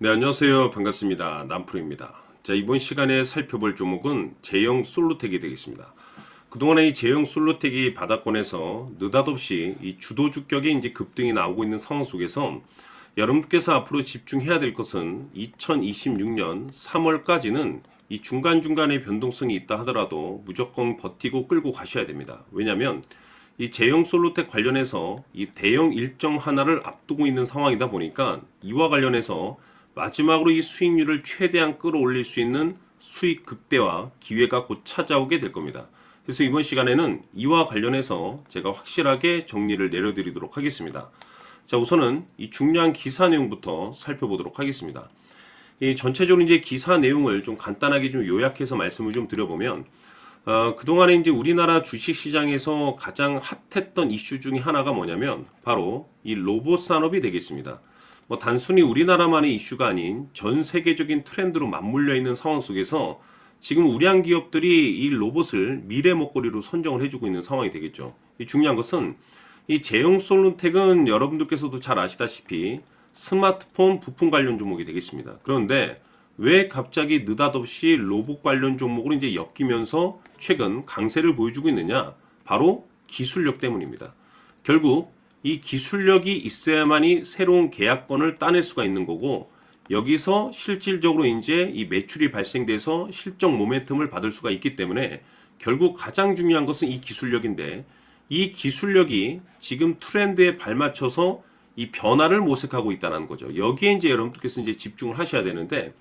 네, 안녕하세요. 반갑습니다. 남프로입니다. 자, 이번 시간에 살펴볼 종목은 제형 솔루텍이 되겠습니다. 그동안에 이 제형 솔루텍이 바닥권에서 느닷없이 이 주도주격의 이제 급등이 나오고 있는 상황 속에서 여러분께서 앞으로 집중해야 될 것은 2026년 3월까지는 이 중간중간에 변동성이 있다 하더라도 무조건 버티고 끌고 가셔야 됩니다. 왜냐하면 이 제형 솔루텍 관련해서 이 대형 일정 하나를 앞두고 있는 상황이다 보니까 이와 관련해서 마지막으로 이 수익률을 최대한 끌어올릴 수 있는 수익 극대화 기회가 곧 찾아오게 될 겁니다. 그래서 이번 시간에는 이와 관련해서 제가 확실하게 정리를 내려드리도록 하겠습니다. 자, 우선은 이 중요한 기사 내용부터 살펴보도록 하겠습니다. 이 전체적으로 이제 기사 내용을 좀 간단하게 좀 요약해서 말씀을 좀 드려보면, 그동안에 이제 우리나라 주식 시장에서 가장 핫했던 이슈 중에 하나가 뭐냐면 바로 이 로봇 산업이 되겠습니다. 뭐 단순히 우리나라만의 이슈가 아닌 전 세계적인 트렌드로 맞물려 있는 상황 속에서 지금 우량 기업들이 이 로봇을 미래 먹거리로 선정을 해주고 있는 상황이 되겠죠. 이 중요한 것은 이 제형 솔루텍은 여러분들께서도 잘 아시다시피 스마트폰 부품 관련 종목이 되겠습니다. 그런데 왜 갑자기 느닷없이 로봇 관련 종목으로 이제 엮이면서 최근 강세를 보여주고 있느냐? 바로 기술력 때문입니다. 결국 이 기술력이 있어야만이 새로운 계약권을 따낼 수가 있는 거고, 여기서 실질적으로 이제 이 매출이 발생돼서 실적 모멘텀을 받을 수가 있기 때문에 결국 가장 중요한 것은 이 기술력인데, 이 기술력이 지금 트렌드에 발맞춰서 이 변화를 모색하고 있다는 거죠. 여기에 이제 여러분들께서 이제 집중을 하셔야 되는데,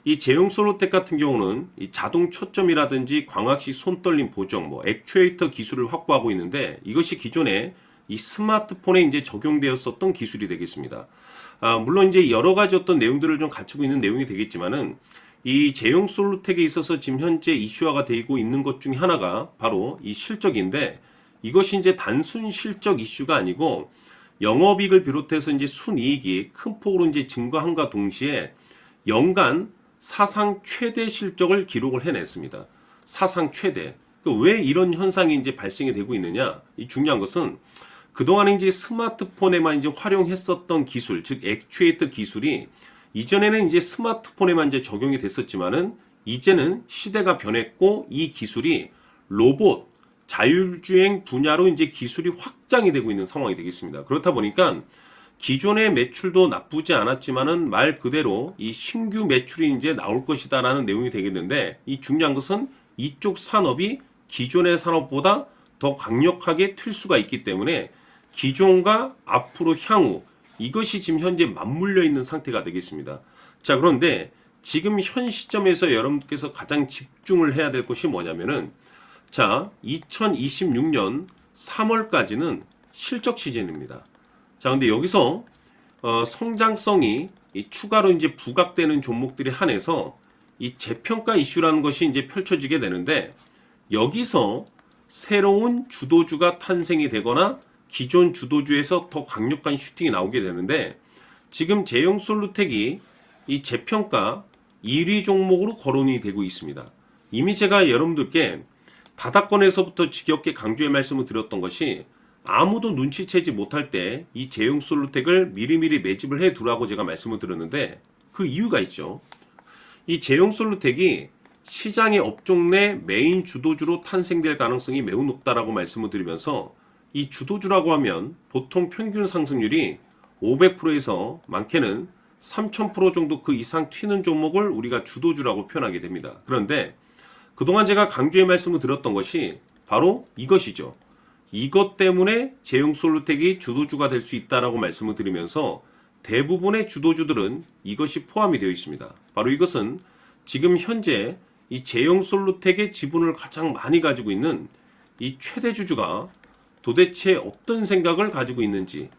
이 제형 솔루텍 같은 경우는 이 자동 초점이라든지 광학식 손떨림 보정, 뭐 액추에이터 기술을 확보하고 있는데, 이것이 기존에 이 스마트폰에 이제 적용되었었던 기술이 되겠습니다. 물론 이제 여러 가지 어떤 내용들을 좀 갖추고 있는 내용이 되겠지만은, 이 제형 솔루텍에 있어서 지금 현재 이슈화가 되고 있는 것 중에 하나가 바로 이 실적인데, 이것이 이제 단순 실적 이슈가 아니고 영업이익을 비롯해서 이제 순이익이 큰 폭으로 이제 증가함과 동시에 연간 사상 최대 실적을 기록을 해냈습니다. 사상 최대. 왜 이런 현상이 이제 발생이 되고 있느냐? 이 중요한 것은 그동안에 이제 스마트폰에만 이제 활용했었던 기술, 즉 액추에이터 기술이 이전에는 이제 스마트폰에만 이제 적용이 됐었지만은 이제는 시대가 변했고 이 기술이 로봇, 자율주행 분야로 이제 기술이 확장이 되고 있는 상황이 되겠습니다. 그렇다 보니까 기존의 매출도 나쁘지 않았지만은 말 그대로 이 신규 매출이 이제 나올 것이다라는 내용이 되겠는데, 이 중요한 것은 이쪽 산업이 기존의 산업보다 더 강력하게 튈 수가 있기 때문에 기존과 앞으로 향후 이것이 지금 현재 맞물려 있는 상태가 되겠습니다. 자, 그런데 지금 현 시점에서 여러분께서 가장 집중을 해야 될 것이 뭐냐면은, 자, 2026년 3월까지는 실적 시즌입니다. 자, 근데 여기서 성장성이 추가로 이제 부각되는 종목들에 한해서 이 재평가 이슈라는 것이 이제 펼쳐지게 되는데, 여기서 새로운 주도주가 탄생이 되거나 기존 주도주에서 더 강력한 슈팅이 나오게 되는데, 지금 제형 솔루텍이 이 재평가 1위 종목으로 거론이 되고 있습니다. 이미 제가 여러분들께 바닥권에서부터 지겹게 강조의 말씀을 드렸던 것이, 아무도 눈치채지 못할 때 이 제형 솔루텍을 미리미리 매집을 해 두라고 제가 말씀을 드렸는데, 그 이유가 있죠. 이 제형 솔루텍이 시장의 업종 내 메인 주도주로 탄생될 가능성이 매우 높다라고 말씀을 드리면서, 이 주도주라고 하면 보통 평균 상승률이 500%에서 많게는 3000% 정도 그 이상 튀는 종목을 우리가 주도주라고 표현하게 됩니다. 그런데 그동안 제가 강조의 말씀을 드렸던 것이 바로 이것이죠. 이것 때문에 제형 솔루텍이 주도주가 될 수 있다라고 말씀을 드리면서, 대부분의 주도주들은 이것이 포함이 되어 있습니다. 바로 이것은 지금 현재 이 제형 솔루텍의 지분을 가장 많이 가지고 있는 이 최대 주주가 도대체 어떤 생각을 가지고 있는지,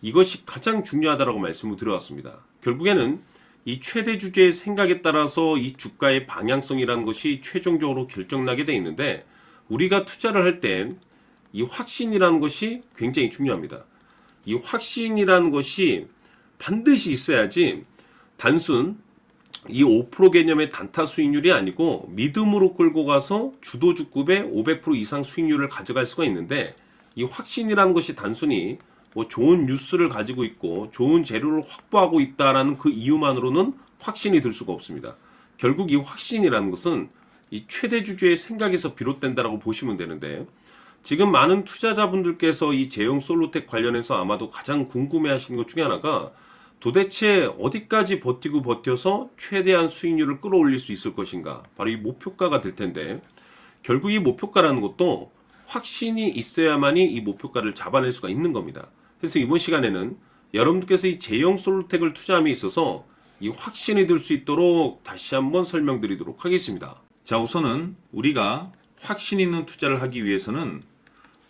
이것이 가장 중요하다라고 말씀을 드려왔습니다. 결국에는 이 최대 주주의 생각에 따라서 이 주가의 방향성이라는 것이 최종적으로 결정나게 돼 있는데, 우리가 투자를 할 땐 이 확신이라는 것이 굉장히 중요합니다. 이 확신이라는 것이 반드시 있어야지 단순 이 5% 개념의 단타 수익률이 아니고 믿음으로 끌고 가서 주도주급의 500% 이상 수익률을 가져갈 수가 있는데, 이 확신이라는 것이 단순히 뭐 좋은 뉴스를 가지고 있고 좋은 재료를 확보하고 있다라는 그 이유만으로는 확신이 들 수가 없습니다. 결국 이 확신이라는 것은 이 최대 주주의 생각에서 비롯된다라고 보시면 되는데, 지금 많은 투자자분들께서 이 제형 솔루텍 관련해서 아마도 가장 궁금해 하시는 것 중에 하나가 도대체 어디까지 버티고 버텨서 최대한 수익률을 끌어올릴 수 있을 것인가, 바로 이 목표가가 될 텐데, 결국 이 목표가라는 것도 확신이 있어야만이 이 목표가를 잡아낼 수가 있는 겁니다. 그래서 이번 시간에는 여러분들께서 이 제형 솔루텍을 투자함에 있어서 이 확신이 들 수 있도록 다시 한번 설명드리도록 하겠습니다. 자, 우선은 우리가 확신 있는 투자를 하기 위해서는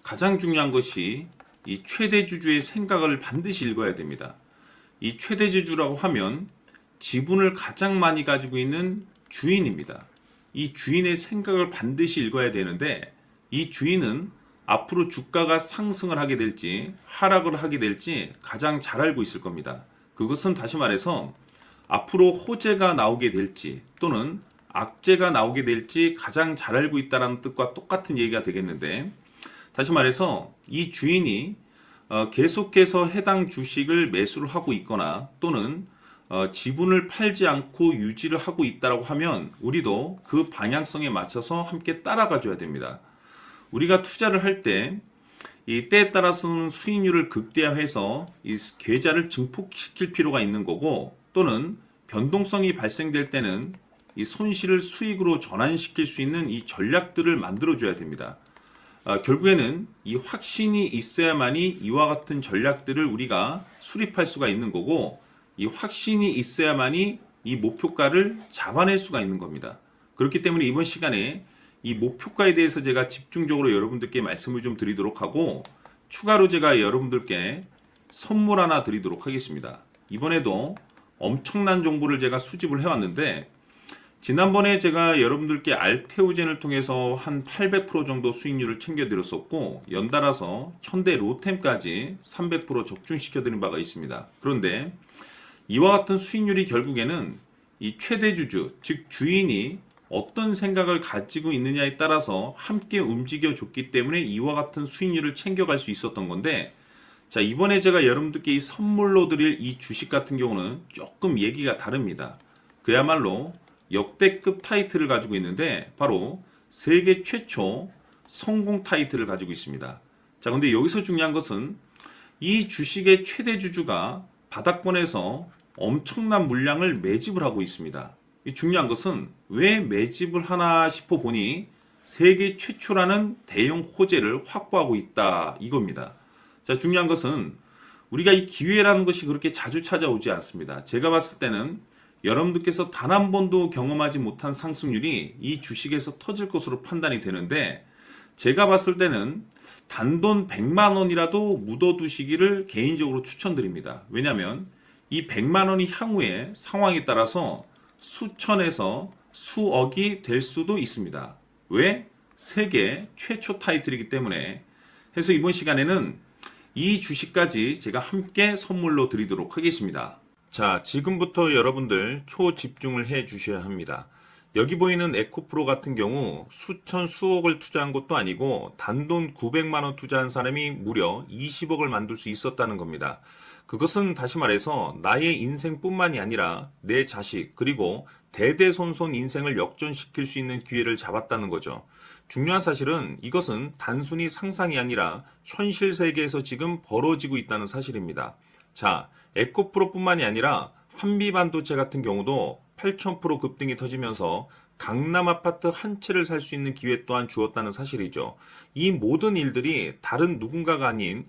가장 중요한 것이 이 최대 주주의 생각을 반드시 읽어야 됩니다. 이 최대 주주라고 하면 지분을 가장 많이 가지고 있는 주인입니다. 이 주인의 생각을 반드시 읽어야 되는데, 이 주인은 앞으로 주가가 상승을 하게 될지 하락을 하게 될지 가장 잘 알고 있을 겁니다. 그것은 다시 말해서 앞으로 호재가 나오게 될지 또는 악재가 나오게 될지 가장 잘 알고 있다는 뜻과 똑같은 얘기가 되겠는데, 다시 말해서 이 주인이 계속해서 해당 주식을 매수를 하고 있거나 또는 지분을 팔지 않고 유지를 하고 있다고 하면 우리도 그 방향성에 맞춰서 함께 따라가 줘야 됩니다. 우리가 투자를 할 때 이 때에 따라서는 수익률을 극대화해서 이 계좌를 증폭시킬 필요가 있는 거고, 또는 변동성이 발생될 때는 이 손실을 수익으로 전환시킬 수 있는 이 전략들을 만들어 줘야 됩니다. 결국에는 이 확신이 있어야만이 이와 같은 전략들을 우리가 수립할 수가 있는 거고, 이 확신이 있어야만이 이 목표가를 잡아낼 수가 있는 겁니다. 그렇기 때문에 이번 시간에 이 목표가에 대해서 제가 집중적으로 여러분들께 말씀을 좀 드리도록 하고, 추가로 제가 여러분들께 선물 하나 드리도록 하겠습니다. 이번에도 엄청난 정보를 제가 수집을 해왔는데, 지난번에 제가 여러분들께 알테오젠을 통해서 한 800% 정도 수익률을 챙겨드렸었고, 연달아서 현대 로템까지 300% 적중시켜드린 바가 있습니다. 그런데 이와 같은 수익률이 결국에는 이 최대 주주, 즉 주인이 어떤 생각을 가지고 있느냐에 따라서 함께 움직여줬기 때문에 이와 같은 수익률을 챙겨갈 수 있었던 건데, 자, 이번에 제가 여러분들께 이 선물로 드릴 이 주식 같은 경우는 조금 얘기가 다릅니다. 그야말로 역대급 타이틀을 가지고 있는데, 바로 세계 최초 성공 타이틀을 가지고 있습니다. 자, 근데 여기서 중요한 것은 이 주식의 최대 주주가 바닥권에서 엄청난 물량을 매집을 하고 있습니다. 이 중요한 것은 왜 매집을 하나 싶어 보니 세계 최초라는 대형 호재를 확보하고 있다, 이겁니다. 자, 중요한 것은 우리가 이 기회라는 것이 그렇게 자주 찾아오지 않습니다. 제가 봤을 때는 여러분들께서 단 한 번도 경험하지 못한 상승률이 이 주식에서 터질 것으로 판단이 되는데, 제가 봤을 때는 단돈 100만 원이라도 묻어두시기를 개인적으로 추천드립니다. 왜냐하면 이 100만 원이 향후에 상황에 따라서 수천에서 수억이 될 수도 있습니다. 왜? 세계 최초 타이틀이기 때문에. 해서 이번 시간에는 이 주식까지 제가 함께 선물로 드리도록 하겠습니다. 자, 지금부터 여러분들 초집중을 해 주셔야 합니다. 여기 보이는 에코프로 같은 경우 수천 수억을 투자한 것도 아니고 단돈 900만 원 투자한 사람이 무려 20억을 만들 수 있었다는 겁니다. 그것은 다시 말해서 나의 인생뿐만이 아니라 내 자식 그리고 대대손손 인생을 역전시킬 수 있는 기회를 잡았다는 거죠. 중요한 사실은 이것은 단순히 상상이 아니라 현실 세계에서 지금 벌어지고 있다는 사실입니다. 자, 에코프로뿐만이 아니라 한미반도체 같은 경우도 8000% 급등이 터지면서 강남 아파트 한 채를 살 수 있는 기회 또한 주었다는 사실이죠. 이 모든 일들이 다른 누군가가 아닌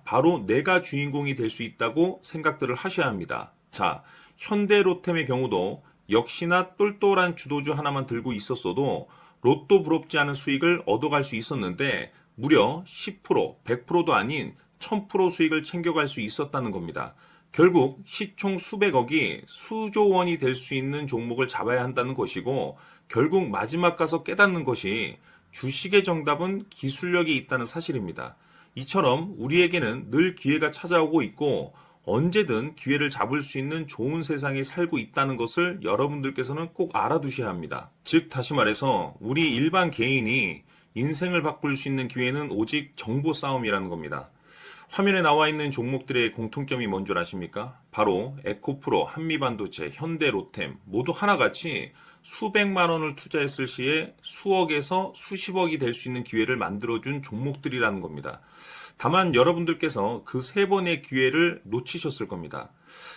바로 내가 주인공이 될 수 있다고 생각들을 하셔야 합니다. 자, 현대로템의 경우도 역시나 똘똘한 주도주 하나만 들고 있었어도 로또 부럽지 않은 수익을 얻어갈 수 있었는데, 무려 10%, 100%도 아닌 1000% 수익을 챙겨갈 수 있었다는 겁니다. 결국 시총 수백억이 수조 원이 될 수 있는 종목을 잡아야 한다는 것이고, 결국 마지막 가서 깨닫는 것이 주식의 정답은 기술력이 있다는 사실입니다. 이처럼 우리에게는 늘 기회가 찾아오고 있고 언제든 기회를 잡을 수 있는 좋은 세상에 살고 있다는 것을 여러분들께서는 꼭 알아두셔야 합니다. 즉 다시 말해서 우리 일반 개인이 인생을 바꿀 수 있는 기회는 오직 정보 싸움이라는 겁니다. 화면에 나와 있는 종목들의 공통점이 뭔 줄 아십니까? 바로 에코프로, 한미반도체, 현대로템 모두 하나같이 수백만 원을 투자했을 시에 수억에서 수십억이 될 수 있는 기회를 만들어준 종목들이라는 겁니다. 다만 여러분들께서 그 세 번의 기회를 놓치셨을 겁니다.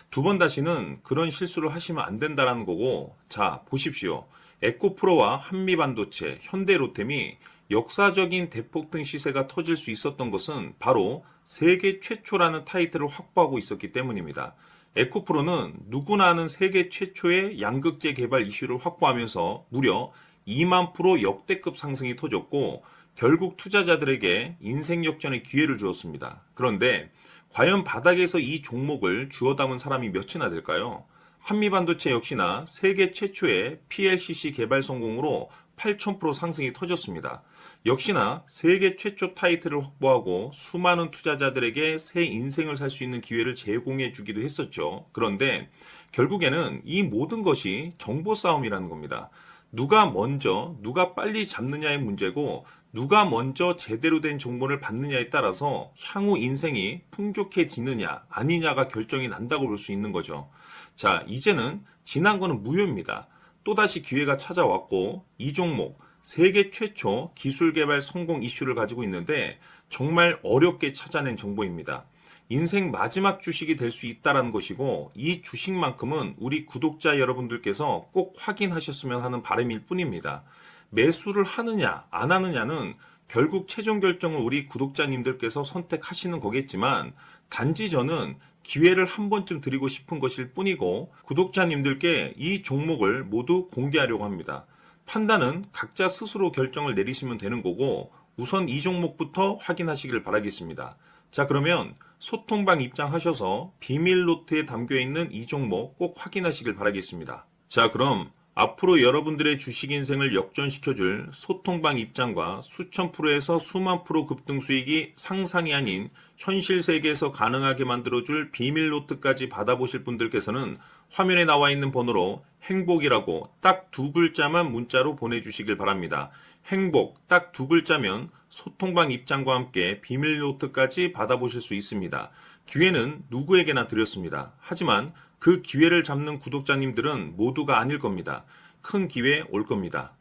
두 번 다시는 그런 실수를 하시면 안 된다는 거고, 자, 보십시오. 에코프로와 한미반도체, 현대로템이 역사적인 대폭등 시세가 터질 수 있었던 것은 바로 세계 최초라는 타이틀을 확보하고 있었기 때문입니다. 에코프로는 누구나 아는 세계 최초의 양극재 개발 이슈를 확보하면서 무려 2만 프로 역대급 상승이 터졌고 결국 투자자들에게 인생 역전의 기회를 주었습니다. 그런데 과연 바닥에서 이 종목을 주워 담은 사람이 몇이나 될까요? 한미반도체 역시나 세계 최초의 PLCC 개발 성공으로 8,000% 상승이 터졌습니다. 역시나 세계 최초 타이틀을 확보하고 수많은 투자자들에게 새 인생을 살 수 있는 기회를 제공해 주기도 했었죠. 그런데 결국에는 이 모든 것이 정보 싸움이라는 겁니다. 누가 먼저, 누가 빨리 잡느냐의 문제고 누가 먼저 제대로 된 정보를 받느냐에 따라서 향후 인생이 풍족해지느냐 아니냐가 결정이 난다고 볼 수 있는 거죠. 자, 이제는 지난 거는 무효입니다. 또다시 기회가 찾아왔고 이 종목 세계 최초 기술 개발 성공 이슈를 가지고 있는데 정말 어렵게 찾아낸 정보입니다. 인생 마지막 주식이 될 수 있다는 것이고 이 주식만큼은 우리 구독자 여러분들께서 꼭 확인하셨으면 하는 바람일 뿐입니다. 매수를 하느냐 안 하느냐는 결국 최종 결정을 우리 구독자님들께서 선택하시는 거겠지만 단지 저는 기회를 한 번쯤 드리고 싶은 것일 뿐이고 구독자님들께 이 종목을 모두 공개하려고 합니다. 판단은 각자 스스로 결정을 내리시면 되는 거고 우선 이 종목부터 확인하시길 바라겠습니다. 자, 그러면 소통방 입장하셔서 비밀 노트에 담겨 있는 이 종목 꼭 확인하시길 바라겠습니다. 자, 그럼 앞으로 여러분들의 주식 인생을 역전시켜줄 소통방 입장과 수천 프로에서 수만 프로 급등 수익이 상상이 아닌 현실 세계에서 가능하게 만들어줄 비밀 노트까지 받아보실 분들께서는 화면에 나와 있는 번호로 행복이라고 딱 두 글자만 문자로 보내주시길 바랍니다. 행복 딱 두 글자면 소통방 입장과 함께 비밀 노트까지 받아보실 수 있습니다. 기회는 누구에게나 드렸습니다. 하지만 그 기회를 잡는 구독자님들은 모두가 아닐 겁니다. 큰 기회 올 겁니다.